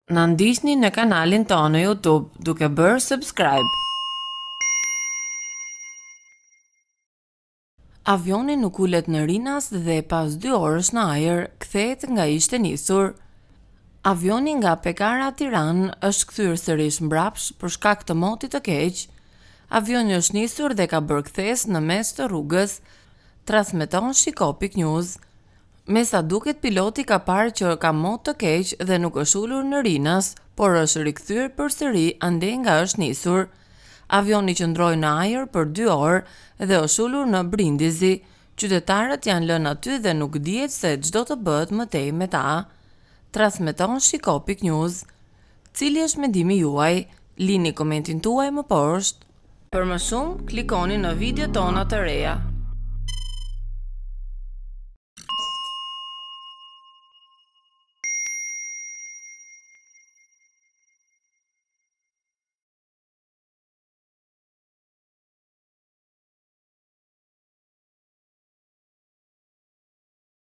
Na ndiqni në kanalin tonë YouTube duke bërë subscribe. Avioni nuk ulet në Rinas dhe pas 2 orësh në ajer kthehet nga ishte nisur. Avioni nga Pekara Tiranë është kthyer sërish mbrapsh për shkak të motit të keq. Avioni është nisur dhe ka bërë kthes në mes të rrugës, transmeton Shiko.news. Me sa duket, piloti ka parë që ka mot të keq dhe nuk është ulur në Rinas, por është rikthyer përsëri ande nga është nisur. Avioni qëndroi në ajër për 2 orë dhe është ulur në Brindisi. Qytetarët janë lënë aty dhe nuk dihet se ç'do të bëhet më tej me ta. Transmeton Shiko.news. Cili është mendimi juaj? Lini komentin tuaj më poshtë. Për më shumë, klikoni në video tona të reja.